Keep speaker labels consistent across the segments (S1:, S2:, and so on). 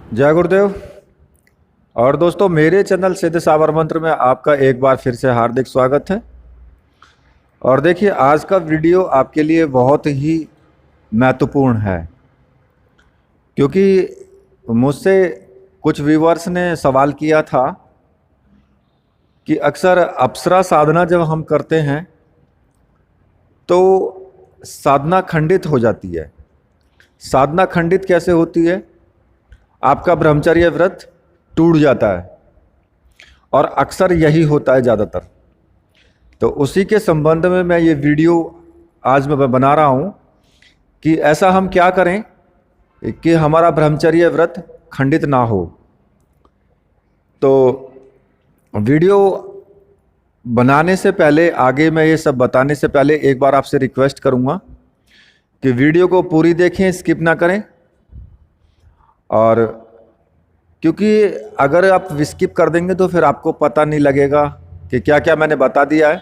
S1: जय गुरुदेव। और दोस्तों, मेरे चैनल सिद्ध सावर मंत्र में आपका एक बार फिर से हार्दिक स्वागत है। और देखिए, आज का वीडियो आपके लिए बहुत ही महत्वपूर्ण है, क्योंकि मुझसे कुछ व्यूअर्स ने सवाल किया था कि अक्सर अप्सरा साधना जब हम करते हैं तो साधना खंडित हो जाती है। साधना खंडित कैसे होती है? आपका ब्रह्मचर्य व्रत टूट जाता है, और अक्सर यही होता है ज़्यादातर। तो उसी के संबंध में मैं ये वीडियो आज मैं बना रहा हूँ कि ऐसा हम क्या करें कि हमारा ब्रह्मचर्य व्रत खंडित ना हो। तो वीडियो बनाने से पहले, आगे मैं ये सब बताने से पहले एक बार आपसे रिक्वेस्ट करूँगा कि वीडियो को पूरी देखें, स्किप ना करें। और क्योंकि अगर आप स्किप कर देंगे तो फिर आपको पता नहीं लगेगा कि क्या क्या मैंने बता दिया है।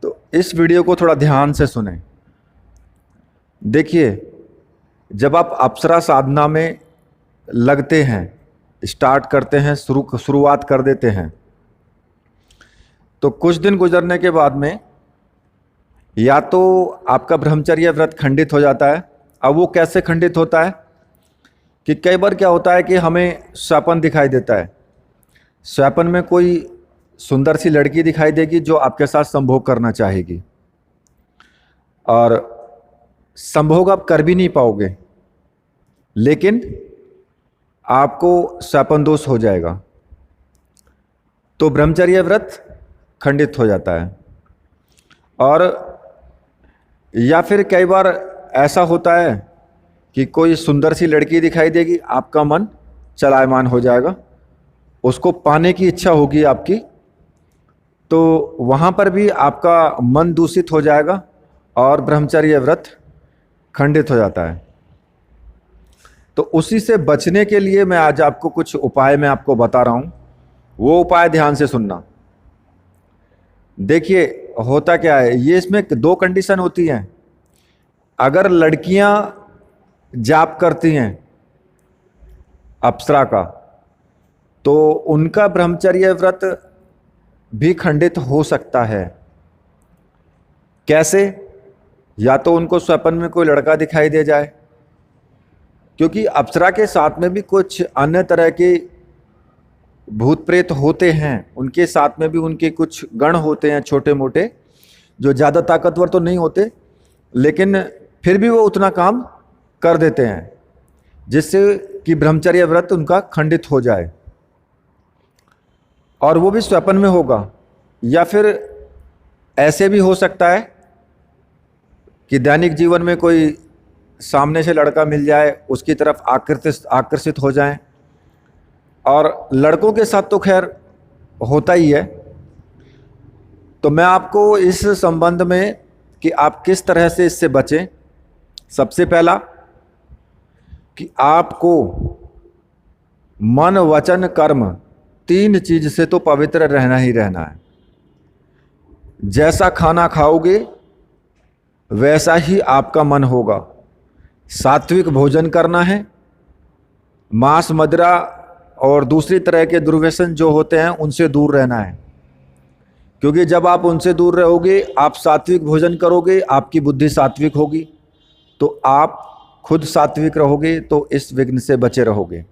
S1: तो इस वीडियो को थोड़ा ध्यान से सुनें। देखिए, जब आप अप्सरा साधना में लगते हैं, स्टार्ट करते हैं, शुरुआत कर देते हैं, तो कुछ दिन गुजरने के बाद में या तो आपका ब्रह्मचर्य व्रत खंडित हो जाता है। अब वो कैसे खंडित होता है कि कई बार क्या होता है कि हमें स्वप्न दिखाई देता है। स्वप्न में कोई सुंदर सी लड़की दिखाई देगी जो आपके साथ संभोग करना चाहेगी, और संभोग आप कर भी नहीं पाओगे, लेकिन आपको स्वप्न दोष हो जाएगा। तो ब्रह्मचर्य व्रत खंडित हो जाता है। और या फिर कई बार ऐसा होता है कि कोई सुंदर सी लड़की दिखाई देगी, आपका मन चलायमान हो जाएगा, उसको पाने की इच्छा होगी आपकी, तो वहाँ पर भी आपका मन दूषित हो जाएगा और ब्रह्मचर्य व्रत खंडित हो जाता है। तो उसी से बचने के लिए मैं आज आपको कुछ उपाय मैं आपको बता रहा हूँ। वो उपाय ध्यान से सुनना। देखिए, होता क्या है, ये इसमें दो कंडीशन होती हैं। अगर लड़कियां जाप करती हैं अप्सरा का, तो उनका ब्रह्मचर्य व्रत भी खंडित हो सकता है। कैसे? या तो उनको स्वप्न में कोई लड़का दिखाई दे जाए, क्योंकि अप्सरा के साथ में भी कुछ अन्य तरह के भूत प्रेत होते हैं। उनके साथ में भी उनके कुछ गण होते हैं, छोटे मोटे, जो ज़्यादा ताकतवर तो नहीं होते, लेकिन फिर भी वो उतना काम कर देते हैं जिससे कि ब्रह्मचर्य व्रत उनका खंडित हो जाए, और वो भी स्वप्न में होगा। या फिर ऐसे भी हो सकता है कि दैनिक जीवन में कोई सामने से लड़का मिल जाए, उसकी तरफ आकर्षित हो जाएं। और लड़कों के साथ तो खैर होता ही है। तो मैं आपको इस संबंध में कि आप किस तरह से इससे बचें, सबसे पहला कि आपको मन वचन कर्म तीन चीज से तो पवित्र रहना ही रहना है। जैसा खाना खाओगे वैसा ही आपका मन होगा। सात्विक भोजन करना है, मांस मदिरा और दूसरी तरह के दुर्व्यसन जो होते हैं उनसे दूर रहना है। क्योंकि जब आप उनसे दूर रहोगे, आप सात्विक भोजन करोगे, आपकी बुद्धि सात्विक होगी, तो आप खुद सात्विक रहोगे, तो इस विघ्न से बचे रहोगे।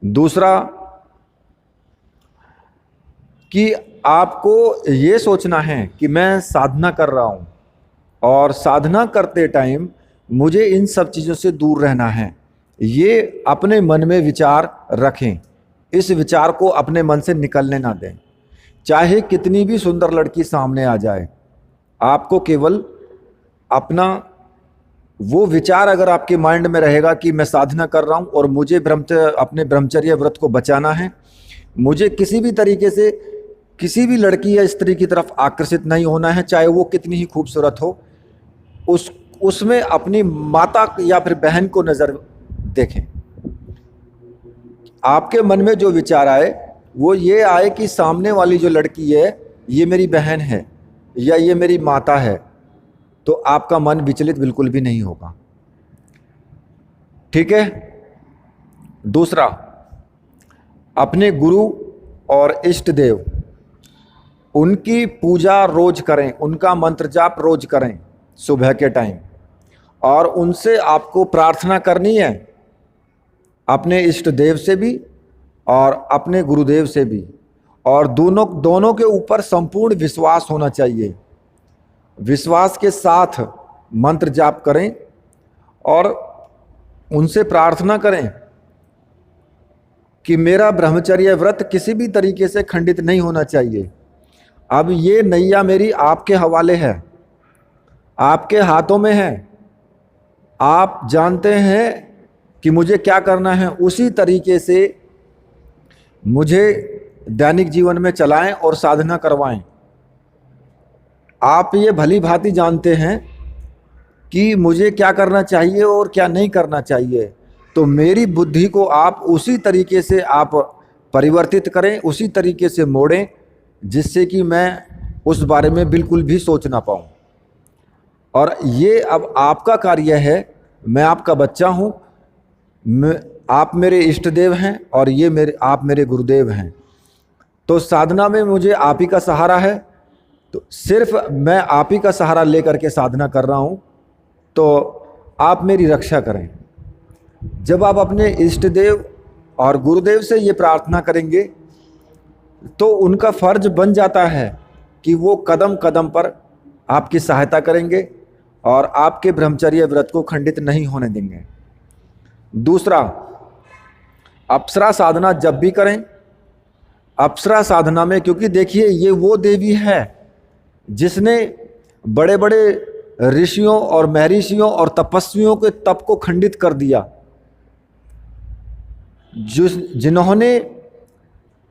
S1: दूसरा कि आपको ये सोचना है कि मैं साधना कर रहा हूँ, और साधना करते टाइम मुझे इन सब चीज़ों से दूर रहना है। ये अपने मन में विचार रखें, इस विचार को अपने मन से निकलने ना दें। चाहे कितनी भी सुंदर लड़की सामने आ जाए, आपको केवल अपना वो विचार अगर आपके माइंड में रहेगा कि मैं साधना कर रहा हूँ और मुझे अपने ब्रह्मचर्य व्रत को बचाना है, मुझे किसी भी तरीके से किसी भी लड़की या स्त्री की तरफ आकर्षित नहीं होना है, चाहे वो कितनी ही खूबसूरत हो, उसमें अपनी माता या फिर बहन को नज़र देखें। आपके मन में जो विचार आए वो ये आए कि सामने वाली जो लड़की है ये मेरी बहन है या ये मेरी माता है, तो आपका मन विचलित बिल्कुल भी नहीं होगा। ठीक है। दूसरा, अपने गुरु और इष्ट देव उनकी पूजा रोज करें, उनका मंत्र जाप रोज करें सुबह के टाइम, और उनसे आपको प्रार्थना करनी है, अपने इष्ट देव से भी और अपने गुरुदेव से भी, और दोनों के ऊपर संपूर्ण विश्वास होना चाहिए। विश्वास के साथ मंत्र जाप करें और उनसे प्रार्थना करें कि मेरा ब्रह्मचर्य व्रत किसी भी तरीके से खंडित नहीं होना चाहिए। अब ये नैया मेरी आपके हवाले है, आपके हाथों में है। आप जानते हैं कि मुझे क्या करना है, उसी तरीके से मुझे दैनिक जीवन में चलाएं और साधना करवाएं। आप ये भली भांति जानते हैं कि मुझे क्या करना चाहिए और क्या नहीं करना चाहिए, तो मेरी बुद्धि को आप उसी तरीके से आप परिवर्तित करें, उसी तरीके से मोड़ें, जिससे कि मैं उस बारे में बिल्कुल भी सोच ना पाऊँ। और ये अब आपका कार्य है, मैं आपका बच्चा हूँ, आप मेरे इष्ट देव हैं और ये आप मेरे गुरुदेव हैं। तो साधना में मुझे आप ही का सहारा है, तो सिर्फ मैं आप ही का सहारा लेकर के साधना कर रहा हूँ, तो आप मेरी रक्षा करें। जब आप अपने इष्ट देव और गुरुदेव से ये प्रार्थना करेंगे तो उनका फर्ज बन जाता है कि वो कदम कदम पर आपकी सहायता करेंगे और आपके ब्रह्मचर्य व्रत को खंडित नहीं होने देंगे। दूसरा, अप्सरा साधना जब भी करें, अप्सरा साधना में, क्योंकि देखिए ये वो देवी है जिसने बड़े बड़े ऋषियों और महर्षियों और तपस्वियों के तप को खंडित कर दिया, जिन्होंने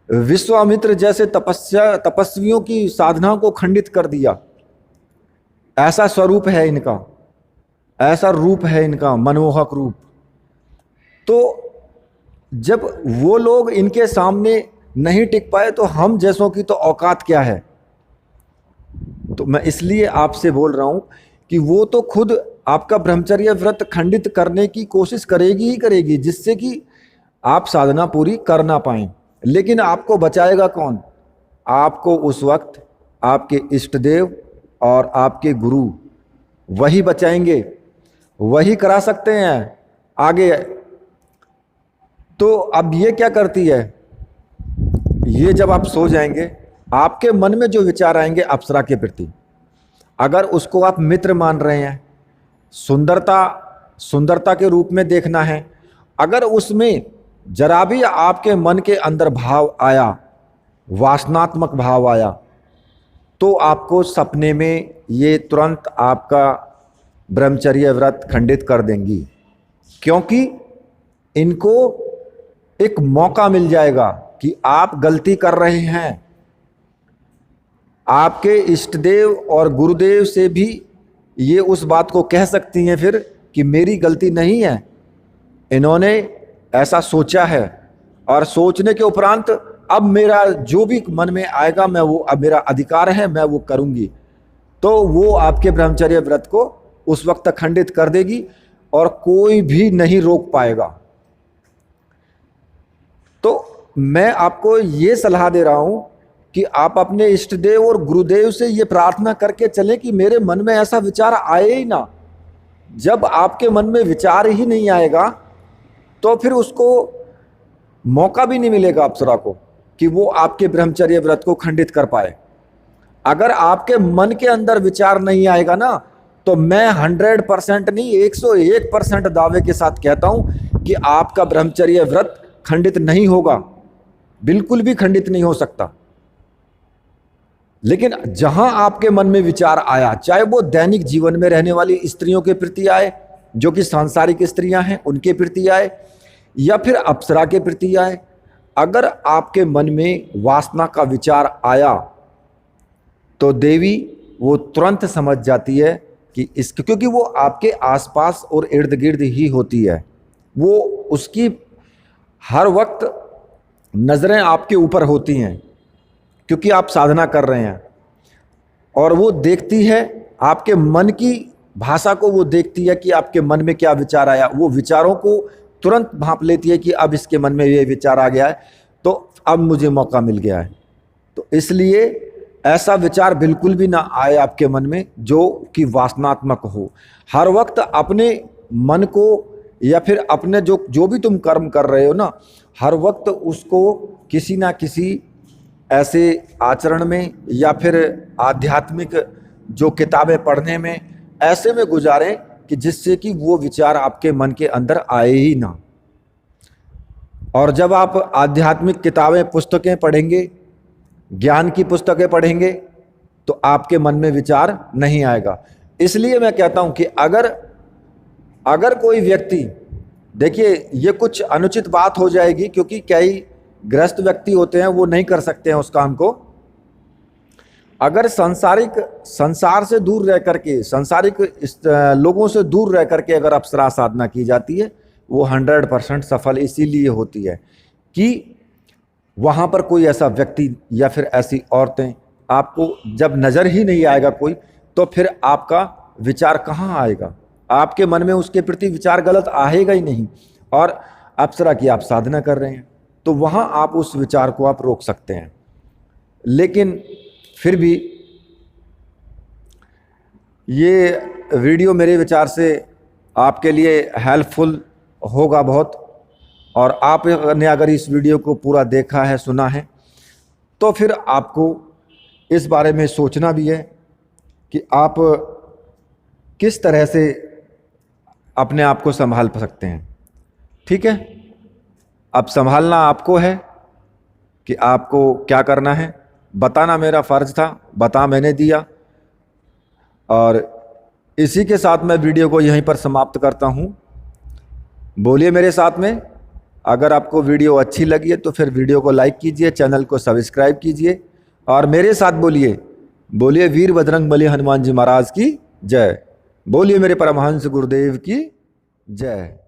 S1: विश्वामित्र जैसे तपस्वियों की साधना को खंडित कर दिया। ऐसा स्वरूप है इनका, ऐसा रूप है इनका, मनमोहक रूप। तो जब वो लोग इनके सामने नहीं टिक पाए तो हम जैसों की तो औकात क्या है। तो मैं इसलिए आपसे बोल रहा हूं कि वो तो खुद आपका ब्रह्मचर्य व्रत खंडित करने की कोशिश करेगी ही करेगी, जिससे कि आप साधना पूरी कर ना पाएं। लेकिन आपको बचाएगा कौन? आपको उस वक्त आपके इष्ट देव और आपके गुरु वही बचाएंगे, वही करा सकते हैं आगे। तो अब ये क्या करती है, ये जब आप सो जाएंगे, आपके मन में जो विचार आएंगे अप्सरा के प्रति, अगर उसको आप मित्र मान रहे हैं, सुंदरता के रूप में देखना है, अगर उसमें जरा भी आपके मन के अंदर भाव आया, वासनात्मक भाव आया, तो आपको सपने में ये तुरंत आपका ब्रह्मचर्य व्रत खंडित कर देंगी, क्योंकि इनको एक मौका मिल जाएगा कि आप गलती कर रहे हैं। आपके इष्ट देव और गुरुदेव से भी ये उस बात को कह सकती हैं फिर कि मेरी गलती नहीं है, इन्होंने ऐसा सोचा है, और सोचने के उपरांत अब मेरा जो भी मन में आएगा मैं वो, अब मेरा अधिकार है, मैं वो करूंगी। तो वो आपके ब्रह्मचर्य व्रत को उस वक्त तक खंडित कर देगी और कोई भी नहीं रोक पाएगा। तो मैं आपको ये सलाह दे रहा हूं कि आप अपने इष्ट देव और गुरुदेव से ये प्रार्थना करके चलें कि मेरे मन में ऐसा विचार आए ही ना। जब आपके मन में विचार ही नहीं आएगा तो फिर उसको मौका भी नहीं मिलेगा अप्सरा को कि वो आपके ब्रह्मचर्य व्रत को खंडित कर पाए। अगर आपके मन के अंदर विचार नहीं आएगा ना, तो मैं 100% नहीं 101% दावे के साथ कहता हूं कि आपका ब्रह्मचर्य व्रत खंडित नहीं होगा, बिल्कुल भी खंडित नहीं हो सकता। लेकिन जहां आपके मन में विचार आया, चाहे वो दैनिक जीवन में रहने वाली स्त्रियों के प्रति आए, जो कि सांसारिक स्त्रियां हैं उनके प्रति आए, या फिर अप्सरा के प्रति आए, अगर आपके मन में वासना का विचार आया तो देवी वो तुरंत समझ जाती है कि क्योंकि वो आपके आसपास और इर्द गिर्द ही होती है, वो उसकी हर वक्त नज़रें आपके ऊपर होती हैं क्योंकि आप साधना कर रहे हैं, और वो देखती है आपके मन की भाषा को, वो देखती है कि आपके मन में क्या विचार आया। वो विचारों को तुरंत भांप लेती है कि अब इसके मन में ये विचार आ गया है, तो अब मुझे मौका मिल गया है। तो इसलिए ऐसा विचार बिल्कुल भी ना आए आपके मन में जो कि वासनात्मक हो। हर वक्त अपने मन को या फिर अपने जो भी तुम कर्म कर रहे हो ना, हर वक्त उसको किसी ना किसी ऐसे आचरण में या फिर आध्यात्मिक जो किताबें पढ़ने में, ऐसे में गुजारें कि जिससे कि वो विचार आपके मन के अंदर आए ही ना। और जब आप आध्यात्मिक किताबें, पुस्तकें पढ़ेंगे, ज्ञान की पुस्तकें पढ़ेंगे, तो आपके मन में विचार नहीं आएगा। इसलिए मैं कहता हूं कि अगर कोई व्यक्ति, देखिए ये कुछ अनुचित बात हो जाएगी क्योंकि कई ग्रस्त व्यक्ति होते हैं, वो नहीं कर सकते हैं उस काम को। अगर संसार से दूर रह करके, सांसारिक लोगों से दूर रह करके अगर अप्सरा साधना की जाती है, वो 100% सफल इसीलिए होती है कि वहाँ पर कोई ऐसा व्यक्ति या फिर ऐसी औरतें आपको जब नज़र ही नहीं आएगा कोई, तो फिर आपका विचार कहाँ आएगा? आपके मन में उसके प्रति विचार गलत आएगा ही नहीं। और अप्सरा की आप साधना कर रहे हैं, तो वहाँ आप उस विचार को आप रोक सकते हैं। लेकिन फिर भी ये वीडियो मेरे विचार से आपके लिए हेल्पफुल होगा बहुत। और आपने अगर इस वीडियो को पूरा देखा है, सुना है, तो फिर आपको इस बारे में सोचना भी है कि आप किस तरह से अपने आप को संभाल सकते हैं। ठीक है, अब संभालना आपको है कि आपको क्या करना है। बताना मेरा फ़र्ज़ था, बता मैंने दिया। और इसी के साथ मैं वीडियो को यहीं पर समाप्त करता हूँ। बोलिए मेरे साथ में, अगर आपको वीडियो अच्छी लगी है तो फिर वीडियो को लाइक कीजिए, चैनल को सब्सक्राइब कीजिए और मेरे साथ बोलिए वीर बजरंगबली हनुमान जी महाराज की जय। बोलिए मेरे परमहंस गुरुदेव की जय।